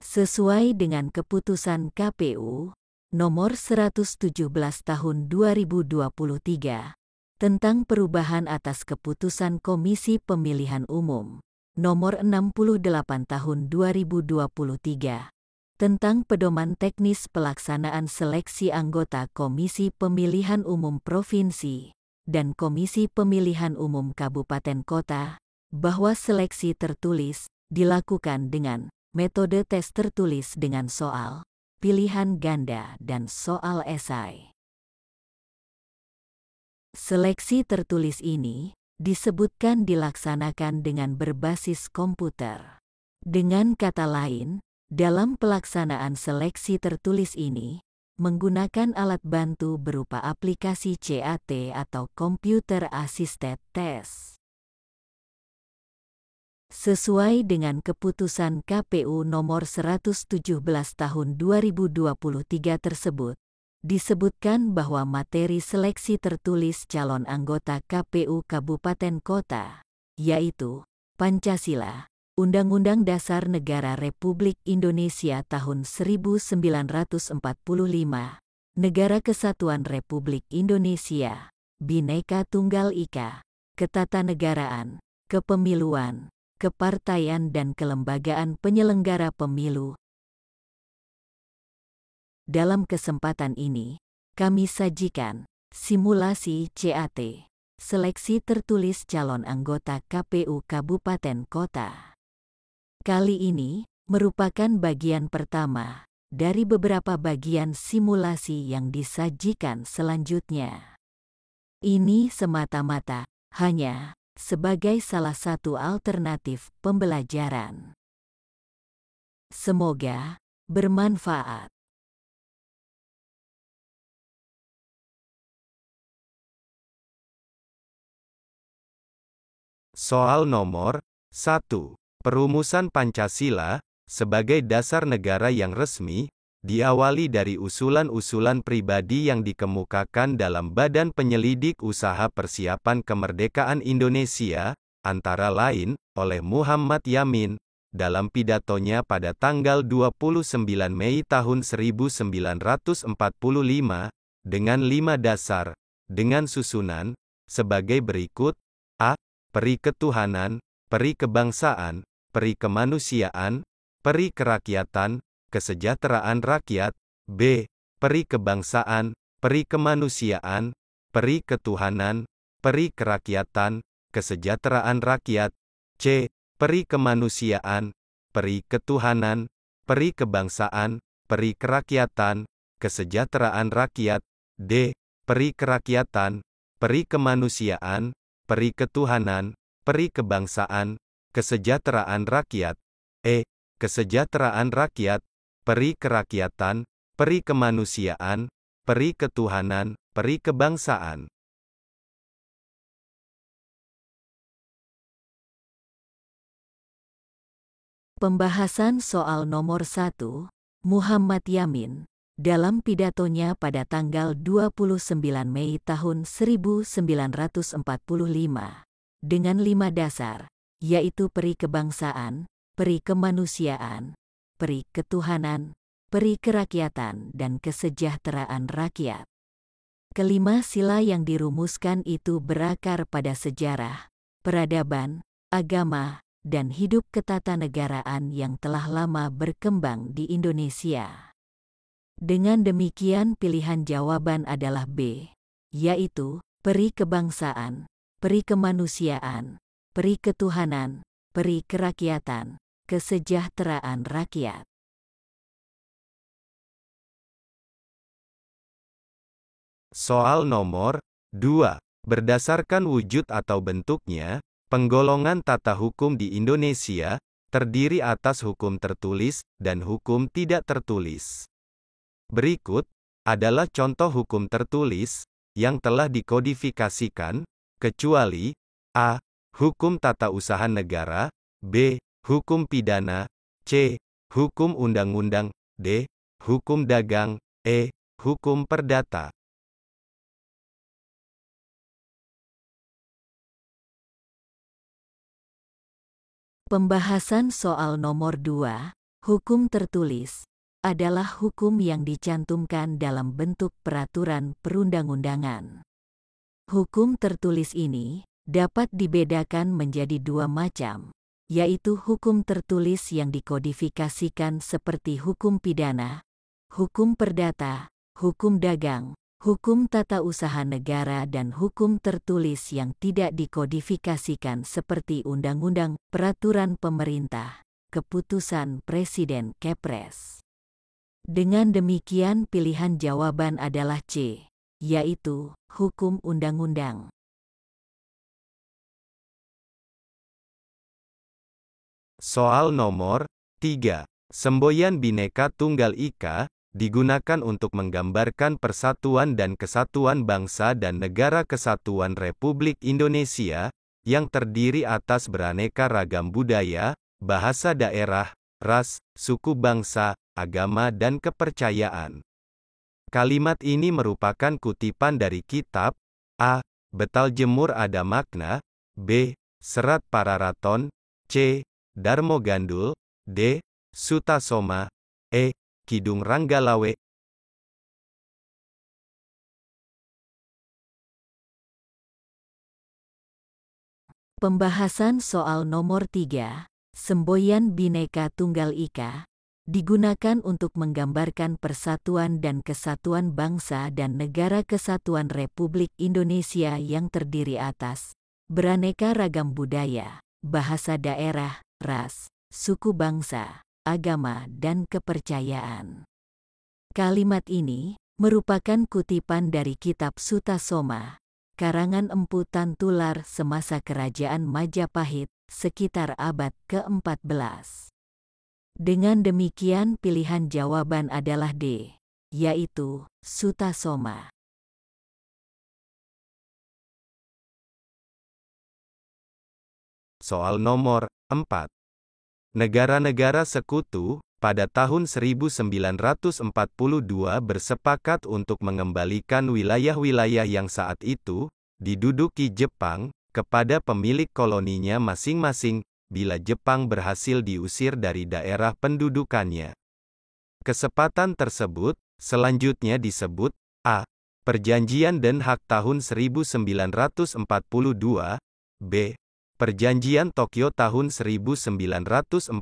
Sesuai dengan keputusan KPU nomor 117 tahun 2023 tentang perubahan atas keputusan Komisi Pemilihan Umum nomor 68 tahun 2023 tentang pedoman teknis pelaksanaan seleksi anggota Komisi Pemilihan Umum Provinsi dan Komisi Pemilihan Umum Kabupaten Kota, bahwa seleksi tertulis dilakukan dengan metode tes tertulis dengan soal, pilihan ganda dan soal esai. Seleksi tertulis ini disebutkan dilaksanakan dengan berbasis komputer. Dengan kata lain, dalam pelaksanaan seleksi tertulis ini, menggunakan alat bantu berupa aplikasi CAT atau Computer Assisted Test. Sesuai dengan keputusan KPU nomor 117 tahun 2023 tersebut, disebutkan bahwa materi seleksi tertulis calon anggota KPU Kabupaten Kota, yaitu Pancasila, Undang-Undang Dasar Negara Republik Indonesia tahun 1945, Negara Kesatuan Republik Indonesia, Bhinneka Tunggal Ika, Ketatanegaraan, Kepemiluan, Kepartaian dan Kelembagaan Penyelenggara Pemilu. Dalam kesempatan ini, kami sajikan simulasi CAT, seleksi tertulis calon anggota KPU Kabupaten Kota. Kali ini merupakan bagian pertama dari beberapa bagian simulasi yang disajikan selanjutnya. Ini semata-mata hanya sebagai salah satu alternatif pembelajaran. Semoga bermanfaat. Soal nomor 1. Perumusan Pancasila sebagai dasar negara yang resmi diawali dari usulan-usulan pribadi yang dikemukakan dalam Badan Penyelidik Usaha Persiapan Kemerdekaan Indonesia, antara lain, oleh Muhammad Yamin, dalam pidatonya pada tanggal 29 Mei tahun 1945, dengan 5 dasar, dengan susunan, sebagai berikut: A. Peri ketuhanan, peri kebangsaan, peri kemanusiaan, peri kerakyatan, kesejahteraan rakyat. B. Peri kebangsaan, peri kemanusiaan, peri ketuhanan, peri kerakyatan, kesejahteraan rakyat. C. Peri kemanusiaan, peri ketuhanan, peri kebangsaan, peri kerakyatan, kesejahteraan rakyat. D. Peri kerakyatan, peri kemanusiaan, peri ketuhanan, peri kebangsaan, kesejahteraan rakyat. E. Kesejahteraan rakyat, peri kerakyatan, peri kemanusiaan, peri ketuhanan, peri kebangsaan. Pembahasan soal nomor 1, Muhammad Yamin, dalam pidatonya pada tanggal 29 Mei tahun 1945, dengan 5 dasar, yaitu peri kebangsaan, peri kemanusiaan, peri ketuhanan, peri kerakyatan dan kesejahteraan rakyat. Kelima sila yang dirumuskan itu berakar pada sejarah, peradaban, agama, dan hidup ketatanegaraan yang telah lama berkembang di Indonesia. Dengan demikian pilihan jawaban adalah B, yaitu peri kebangsaan, peri kemanusiaan, peri ketuhanan, peri kerakyatan, kesejahteraan rakyat. Soal nomor 2. Berdasarkan wujud atau bentuknya, penggolongan tata hukum di Indonesia terdiri atas hukum tertulis dan hukum tidak tertulis. Berikut adalah contoh hukum tertulis yang telah dikodifikasikan, kecuali A. Hukum tata usaha negara, B. Hukum pidana, C. Hukum undang-undang, D. Hukum dagang, E. Hukum perdata. Pembahasan soal nomor 2, Hukum tertulis adalah hukum yang dicantumkan dalam bentuk peraturan perundang-undangan. Hukum tertulis ini dapat dibedakan menjadi dua macam, yaitu hukum tertulis yang dikodifikasikan seperti hukum pidana, hukum perdata, hukum dagang, hukum tata usaha negara dan hukum tertulis yang tidak dikodifikasikan seperti undang-undang, peraturan pemerintah, keputusan Presiden Kepres. Dengan demikian pilihan jawaban adalah C, yaitu hukum undang-undang. Soal nomor 3. Semboyan Bhinneka Tunggal Ika digunakan untuk menggambarkan persatuan dan kesatuan bangsa dan negara kesatuan Republik Indonesia yang terdiri atas beraneka ragam budaya, bahasa daerah, ras, suku bangsa, agama dan kepercayaan. Kalimat ini merupakan kutipan dari kitab A. Betal Jemur Ada Makna, B. Serat Pararaton, C. Darmo Gandul, D. Sutasoma, E. Kidung Ranggalawe. Pembahasan soal nomor 3. Semboyan Bhinneka Tunggal Ika digunakan untuk menggambarkan persatuan dan kesatuan bangsa dan negara kesatuan Republik Indonesia yang terdiri atas beraneka ragam budaya, bahasa daerah, ras, suku bangsa, agama, dan kepercayaan. Kalimat ini merupakan kutipan dari kitab Sutasoma, karangan Empu Tantular semasa Kerajaan Majapahit, sekitar abad ke-14. Dengan demikian pilihan jawaban adalah D, yaitu Sutasoma. Soal nomor 4. Negara-negara sekutu pada tahun 1942 bersepakat untuk mengembalikan wilayah-wilayah yang saat itu diduduki Jepang kepada pemilik koloninya masing-masing bila Jepang berhasil diusir dari daerah pendudukannya. Kesepakatan tersebut selanjutnya disebut A. Perjanjian Den Haag tahun 1942, B. Perjanjian Tokyo tahun 1942,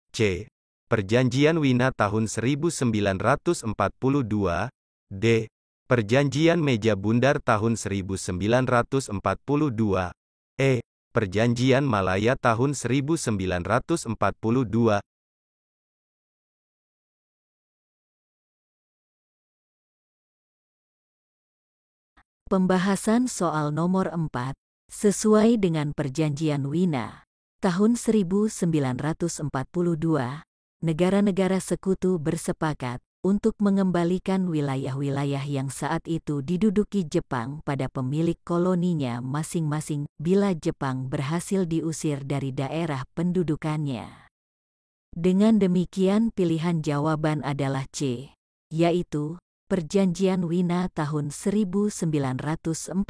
C. Perjanjian Wina tahun 1942, D. Perjanjian Meja Bundar tahun 1942, E. Perjanjian Malaya tahun 1942. Pembahasan soal nomor 4. Sesuai dengan Perjanjian Wina tahun 1942, negara-negara sekutu bersepakat untuk mengembalikan wilayah-wilayah yang saat itu diduduki Jepang pada pemilik koloninya masing-masing bila Jepang berhasil diusir dari daerah pendudukannya. Dengan demikian pilihan jawaban adalah C, yaitu Perjanjian Wina tahun 1942.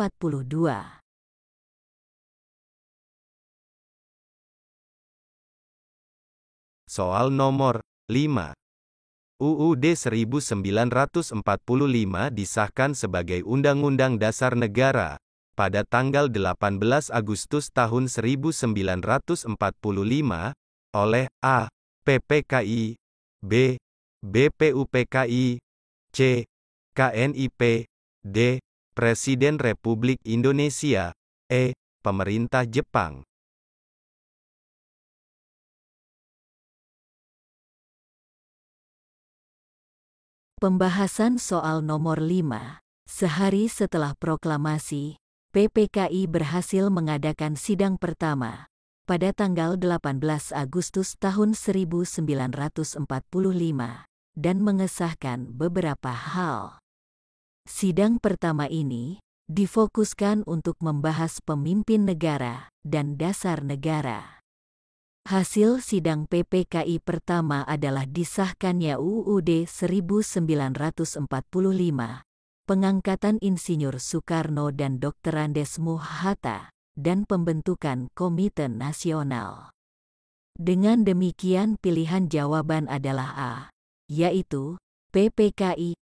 Soal nomor 5. UUD 1945 disahkan sebagai Undang-Undang Dasar Negara pada tanggal 18 Agustus tahun 1945 oleh A. PPKI, B. BPUPKI, C. KNIP, D. Presiden Republik Indonesia, E. Pemerintah Jepang. Pembahasan soal nomor 5. Sehari setelah proklamasi, PPKI berhasil mengadakan sidang pertama pada tanggal 18 Agustus tahun 1945 dan mengesahkan beberapa hal. Sidang pertama ini difokuskan untuk membahas pemimpin negara dan dasar negara. Hasil sidang PPKI pertama adalah disahkannya UUD 1945, pengangkatan Insinyur Soekarno dan Dr. Andes Muhatta, dan pembentukan Komite Nasional. Dengan demikian pilihan jawaban adalah A, yaitu PPKI.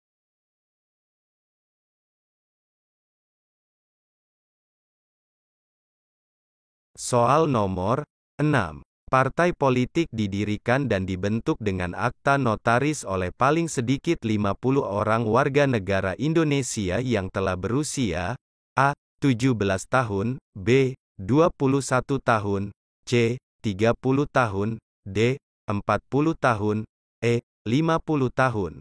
Soal nomor 6. Partai politik didirikan dan dibentuk dengan akta notaris oleh paling sedikit 50 orang warga negara Indonesia yang telah berusia A. 17 tahun, B. 21 tahun, C. 30 tahun, D. 40 tahun, E. 50 tahun.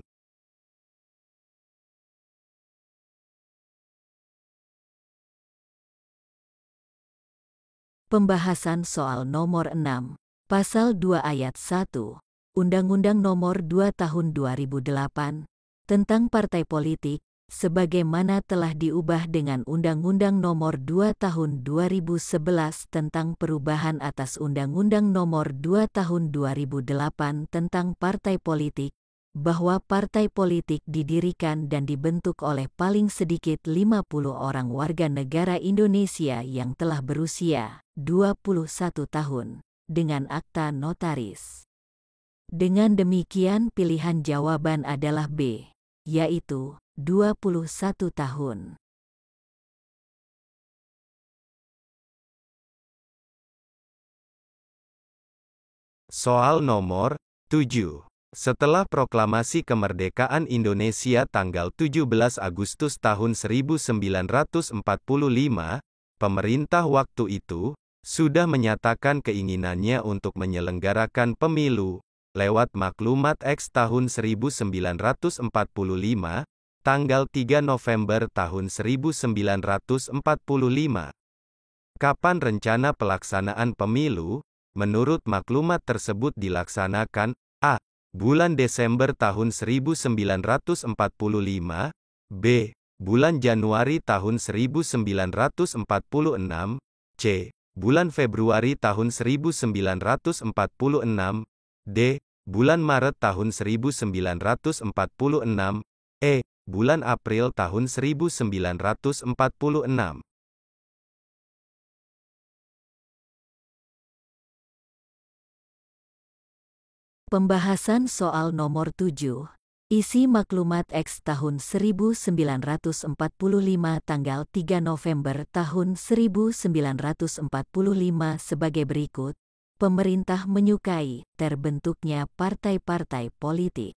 Pembahasan soal nomor 6. Pasal 2 ayat 1. Undang-Undang Nomor 2 Tahun 2008 tentang Partai Politik, sebagaimana telah diubah dengan Undang-Undang Nomor 2 Tahun 2011 tentang perubahan atas Undang-Undang Nomor 2 Tahun 2008 tentang Partai Politik, bahwa partai politik didirikan dan dibentuk oleh paling sedikit 50 orang warga negara Indonesia yang telah berusia 21 tahun, dengan akta notaris. Dengan demikian pilihan jawaban adalah B, yaitu 21 tahun. Soal nomor 7. Setelah proklamasi kemerdekaan Indonesia tanggal 17 Agustus tahun 1945, pemerintah waktu itu sudah menyatakan keinginannya untuk menyelenggarakan pemilu lewat Maklumat X tahun 1945, tanggal 3 November tahun 1945. Kapan rencana pelaksanaan pemilu, menurut maklumat tersebut dilaksanakan? A. Bulan Desember tahun 1945, B. Bulan Januari tahun 1946, C. Bulan Februari tahun 1946, D. Bulan Maret tahun 1946, E. Bulan April tahun 1946. Pembahasan soal nomor 7. Isi Maklumat X tahun 1945 tanggal 3 November tahun 1945 sebagai berikut. Pemerintah menyukai terbentuknya partai-partai politik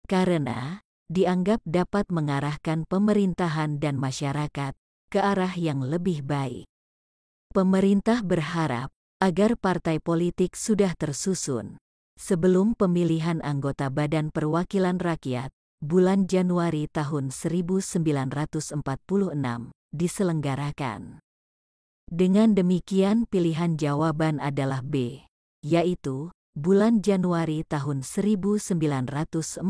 karena dianggap dapat mengarahkan pemerintahan dan masyarakat ke arah yang lebih baik. Pemerintah berharap agar partai politik sudah tersusun sebelum pemilihan anggota Badan Perwakilan Rakyat, bulan Januari tahun 1946, diselenggarakan. Dengan demikian pilihan jawaban adalah B, yaitu bulan Januari tahun 1946.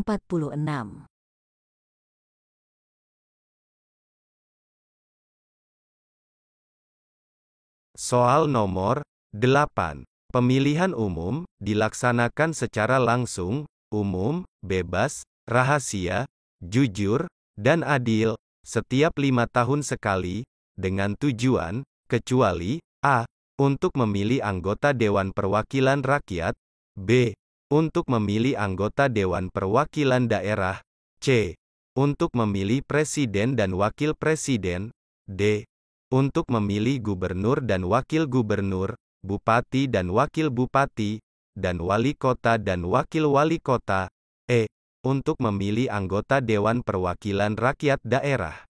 Soal nomor 8. Pemilihan umum dilaksanakan secara langsung, umum, bebas, rahasia, jujur, dan adil, setiap 5 tahun sekali, dengan tujuan, kecuali A. Untuk memilih anggota Dewan Perwakilan Rakyat, B. Untuk memilih anggota Dewan Perwakilan Daerah, C. Untuk memilih Presiden dan Wakil Presiden, D. Untuk memilih Gubernur dan Wakil Gubernur, Bupati dan Wakil Bupati, dan Wali Kota dan Wakil Wali Kota, E. Untuk memilih anggota Dewan Perwakilan Rakyat Daerah.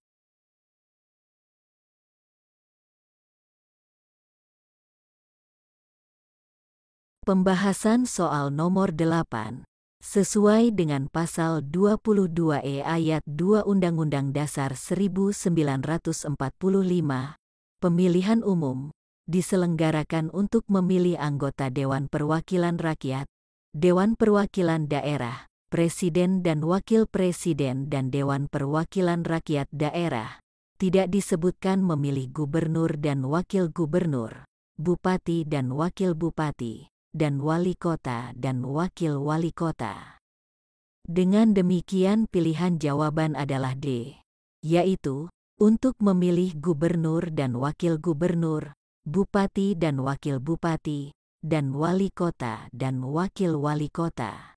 Pembahasan soal nomor 8. Sesuai dengan pasal 22E ayat 2 Undang-Undang Dasar 1945, pemilihan umum diselenggarakan untuk memilih anggota Dewan Perwakilan Rakyat, Dewan Perwakilan Daerah, Presiden dan Wakil Presiden dan Dewan Perwakilan Rakyat Daerah. Tidak disebutkan memilih Gubernur dan Wakil Gubernur, Bupati dan Wakil Bupati, dan Wali Kota dan Wakil Wali Kota. Dengan demikian pilihan jawaban adalah D, yaitu untuk memilih Gubernur dan Wakil Gubernur, Bupati dan Wakil Bupati, dan wali kota dan wakil wali kota.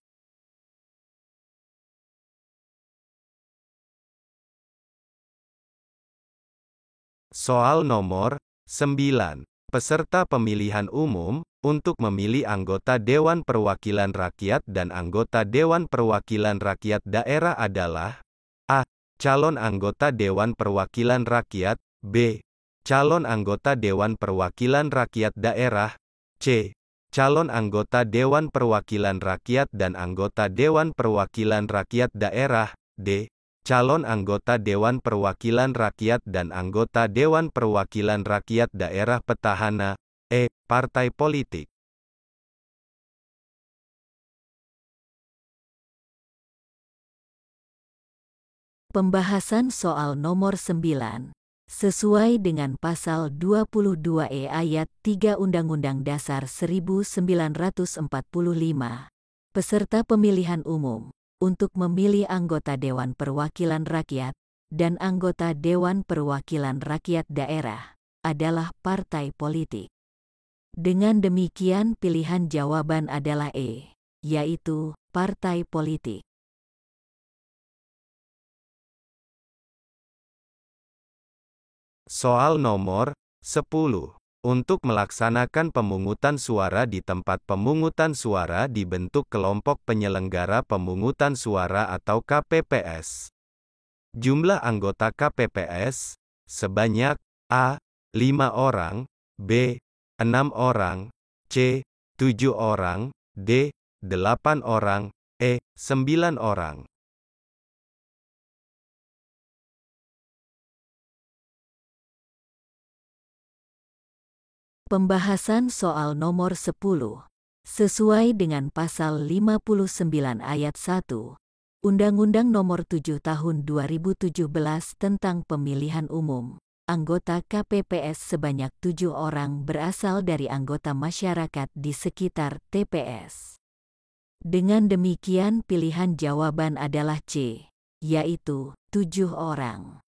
Soal nomor 9. Peserta pemilihan umum, untuk memilih anggota Dewan Perwakilan Rakyat dan anggota Dewan Perwakilan Rakyat Daerah adalah A. Calon anggota Dewan Perwakilan Rakyat, B. Calon anggota Dewan Perwakilan Rakyat Daerah, C. Calon anggota Dewan Perwakilan Rakyat dan anggota Dewan Perwakilan Rakyat Daerah, D. Calon anggota Dewan Perwakilan Rakyat dan anggota Dewan Perwakilan Rakyat Daerah Petahana, E. Partai politik. Pembahasan soal nomor 9. Sesuai dengan pasal 22E ayat 3 Undang-Undang Dasar 1945, peserta pemilihan umum untuk memilih anggota Dewan Perwakilan Rakyat dan anggota Dewan Perwakilan Rakyat Daerah adalah partai politik. Dengan demikian pilihan jawaban adalah E, yaitu partai politik. Soal nomor 10. Untuk melaksanakan pemungutan suara di tempat pemungutan suara dibentuk kelompok penyelenggara pemungutan suara atau KPPS. Jumlah anggota KPPS sebanyak A. 5 orang, B. 6 orang, C. 7 orang, D. 8 orang, E. 9 orang. Pembahasan soal nomor 10. Sesuai dengan pasal 59 ayat 1, Undang-Undang Nomor 7 Tahun 2017 tentang Pemilihan Umum, anggota KPPS sebanyak 7 orang berasal dari anggota masyarakat di sekitar TPS. Dengan demikian pilihan jawaban adalah C, yaitu 7 orang.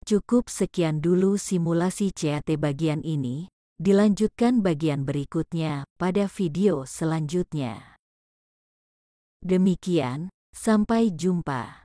Cukup sekian dulu simulasi CAT bagian ini, dilanjutkan bagian berikutnya pada video selanjutnya. Demikian, sampai jumpa.